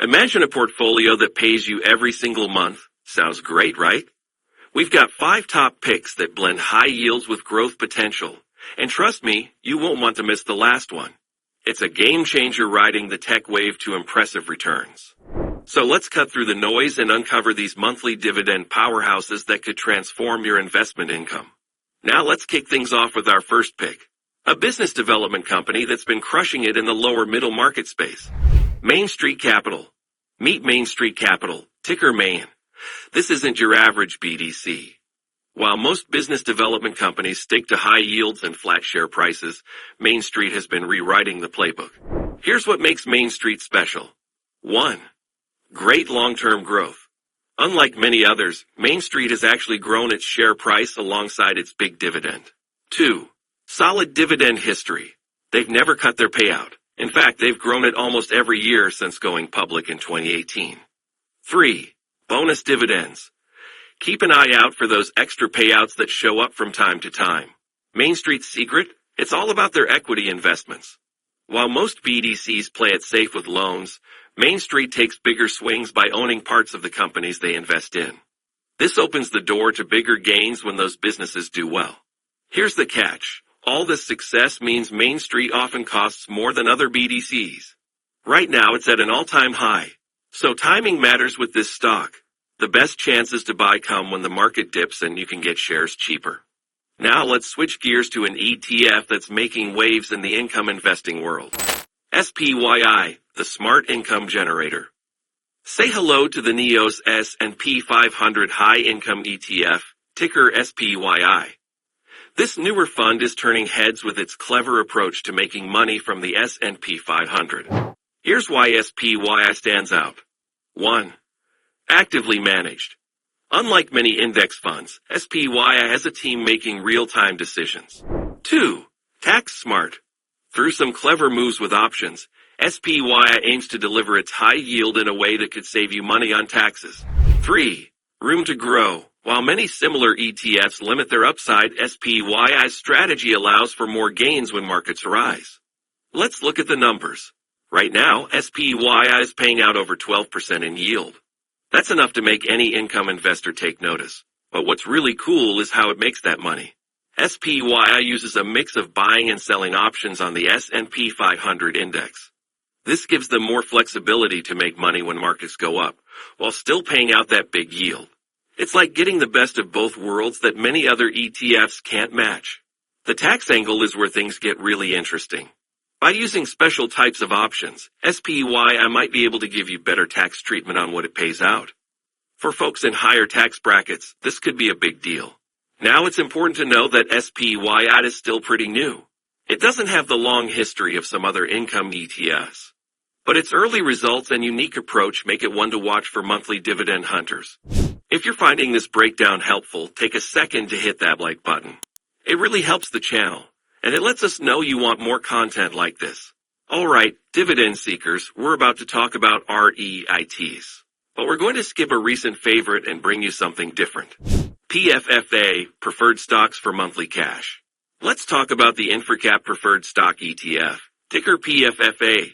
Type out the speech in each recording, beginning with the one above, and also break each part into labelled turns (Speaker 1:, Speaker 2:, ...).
Speaker 1: Imagine a portfolio that pays you every single month. Sounds great, right? We've got 5 top picks that blend high yields with growth potential. And trust me, you won't want to miss the last one. It's a game changer riding the tech wave to impressive returns. So let's cut through the noise and uncover these monthly dividend powerhouses that could transform your investment income. Now let's kick things off with our first pick. A business development company that's been crushing it in the lower middle market space. Main Street Capital. Meet Main Street Capital, ticker MAIN. This isn't your average BDC. While most business development companies stick to high yields and flat share prices, Main Street has been rewriting the playbook. Here's what makes Main Street special. 1. Great long-term growth. Unlike many others, Main Street has actually grown its share price alongside its big dividend. 2. Solid dividend history. They've never cut their payout. In fact, they've grown it almost every year since going public in 2018. 3. Bonus dividends. Keep an eye out for those extra payouts that show up from time to time. Main Street's secret? It's all about their equity investments. While most BDCs play it safe with loans, Main Street takes bigger swings by owning parts of the companies they invest in. This opens the door to bigger gains when those businesses do well. Here's the catch. All this success means Main Street often costs more than other BDCs. Right now it's at an all-time high. So timing matters with this stock. The best chances to buy come when the market dips and you can get shares cheaper. Now let's switch gears to an ETF that's making waves in the income investing world. SPYI, the Smart Income Generator. Say hello to the NEOS S&P 500 High Income ETF, ticker SPYI. This newer fund is turning heads with its clever approach to making money from the S&P 500. Here's why SPYI stands out. 1. Actively managed. Unlike many index funds, SPYI has a team making real-time decisions. 2. Tax smart. Through some clever moves with options, SPYI aims to deliver its high yield in a way that could save you money on taxes. 3. Room to grow. While many similar ETFs limit their upside, SPYI's strategy allows for more gains when markets rise. Let's look at the numbers. Right now, SPYI is paying out over 12% in yield. That's enough to make any income investor take notice. But what's really cool is how it makes that money. SPYI uses a mix of buying and selling options on the S&P 500 index. This gives them more flexibility to make money when markets go up, while still paying out that big yield. It's like getting the best of both worlds that many other ETFs can't match. The tax angle is where things get really interesting. By using special types of options, SPYI might be able to give you better tax treatment on what it pays out. For folks in higher tax brackets, this could be a big deal. Now it's important to know that SPYI is still pretty new. It doesn't have the long history of some other income ETFs. But its early results and unique approach make it one to watch for monthly dividend hunters. If you're finding this breakdown helpful, take a second to hit that like button. It really helps the channel, and it lets us know you want more content like this. Alright, dividend seekers, we're about to talk about REITs. But we're going to skip a recent favorite and bring you something different. PFFA, Preferred Stocks for Monthly Cash. Let's talk about the InfraCap Preferred Stock ETF, ticker PFFA.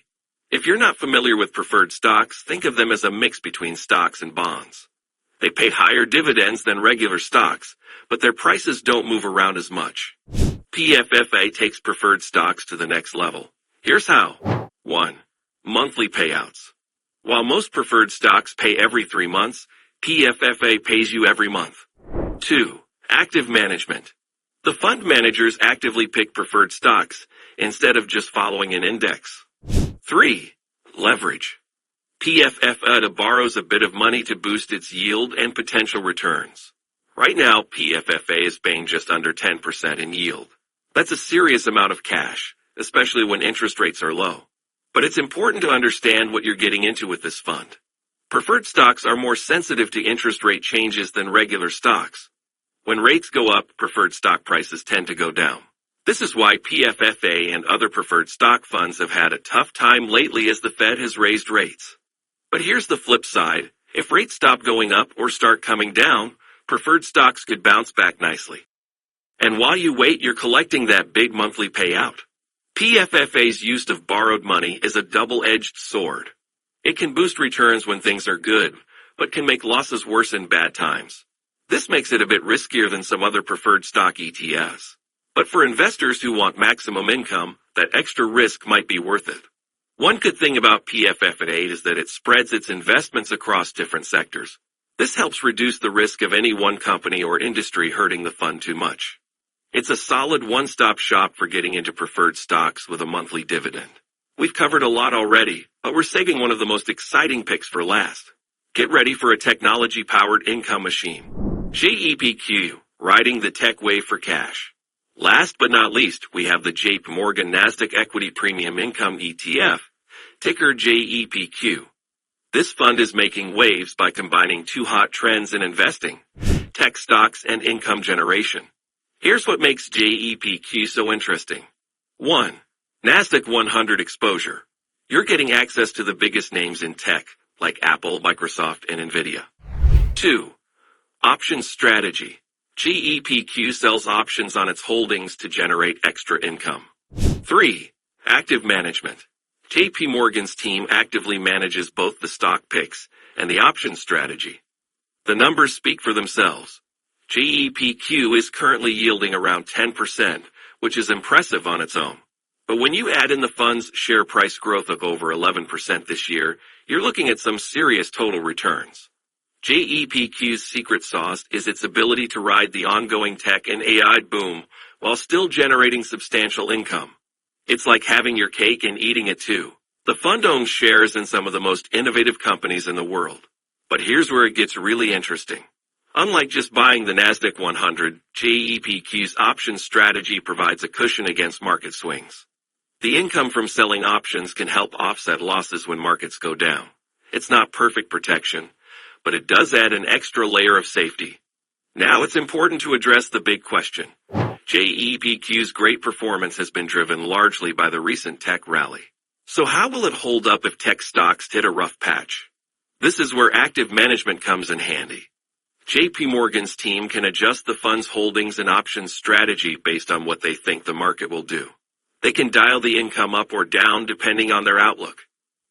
Speaker 1: If you're not familiar with preferred stocks, think of them as a mix between stocks and bonds. They pay higher dividends than regular stocks, but their prices don't move around as much. PFFA takes preferred stocks to the next level. Here's how. 1. Monthly payouts. While most preferred stocks pay every 3 months, PFFA pays you every month. 2. Active management. The fund managers actively pick preferred stocks instead of just following an index. 3. Leverage. PFFA borrows a bit of money to boost its yield and potential returns. Right now, PFFA is paying just under 10% in yield. That's a serious amount of cash, especially when interest rates are low. But it's important to understand what you're getting into with this fund. Preferred stocks are more sensitive to interest rate changes than regular stocks. When rates go up, preferred stock prices tend to go down. This is why PFFA and other preferred stock funds have had a tough time lately as the Fed has raised rates. But here's the flip side. If rates stop going up or start coming down, preferred stocks could bounce back nicely. And while you wait, you're collecting that big monthly payout. PFFA's use of borrowed money is a double-edged sword. It can boost returns when things are good, but can make losses worse in bad times. This makes it a bit riskier than some other preferred stock ETFs. But for investors who want maximum income, that extra risk might be worth it. One good thing about PFF8 is that it spreads its investments across different sectors. This helps reduce the risk of any one company or industry hurting the fund too much. It's a solid one-stop shop for getting into preferred stocks with a monthly dividend. We've covered a lot already, but we're saving one of the most exciting picks for last. Get ready for a technology-powered income machine. JEPQ, riding the tech wave for cash. Last but not least, we have the JP Morgan Nasdaq Equity Premium Income ETF, ticker JEPQ. This fund is making waves by combining two hot trends in investing, tech stocks and income generation. Here's what makes JEPQ so interesting. 1. Nasdaq 100 exposure. You're getting access to the biggest names in tech, like Apple, Microsoft, and Nvidia. 2. Options strategy. JEPQ sells options on its holdings to generate extra income. 3. Active management. JP Morgan's team actively manages both the stock picks and the options strategy. The numbers speak for themselves. JEPQ is currently yielding around 10%, which is impressive on its own. But when you add in the fund's share price growth of over 11% this year, you're looking at some serious total returns. JEPQ's secret sauce is its ability to ride the ongoing tech and AI boom while still generating substantial income. It's like having your cake and eating it too. The fund owns shares in some of the most innovative companies in the world. But here's where it gets really interesting. Unlike just buying the Nasdaq 100, JEPQ's options strategy provides a cushion against market swings. The income from selling options can help offset losses when markets go down. It's not perfect protection, but it does add an extra layer of safety. Now it's important to address the big question. JEPQ's great performance has been driven largely by the recent tech rally. So how will it hold up if tech stocks hit a rough patch? This is where active management comes in handy. JP Morgan's team can adjust the fund's holdings and options strategy based on what they think the market will do. They can dial the income up or down depending on their outlook.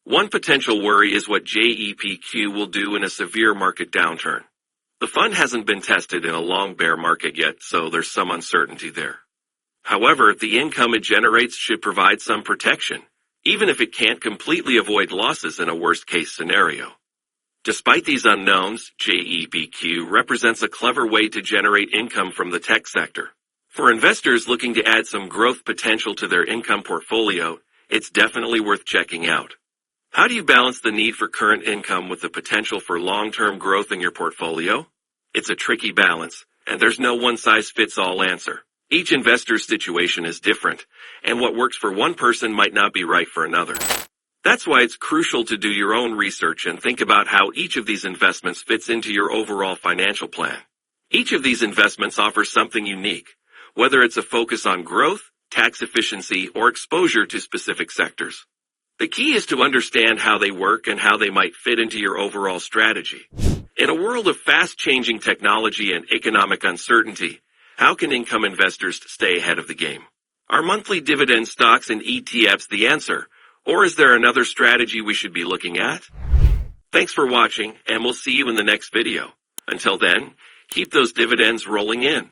Speaker 1: One potential worry is what JEPQ will do in a severe market downturn. The fund hasn't been tested in a long bear market yet, so there's some uncertainty there. However, the income it generates should provide some protection, even if it can't completely avoid losses in a worst-case scenario. Despite these unknowns, JEPQ represents a clever way to generate income from the tech sector. For investors looking to add some growth potential to their income portfolio, it's definitely worth checking out. How do you balance the need for current income with the potential for long-term growth in your portfolio? It's a tricky balance, and there's no one-size-fits-all answer. Each investor's situation is different, and what works for one person might not be right for another. That's why it's crucial to do your own research and think about how each of these investments fits into your overall financial plan. Each of these investments offers something unique, whether it's a focus on growth, tax efficiency, or exposure to specific sectors. The key is to understand how they work and how they might fit into your overall strategy. In a world of fast-changing technology and economic uncertainty, how can income investors stay ahead of the game? Are monthly dividend stocks and ETFs the answer, or is there another strategy we should be looking at? Thanks for watching, and we'll see you in the next video. Until then, keep those dividends rolling in.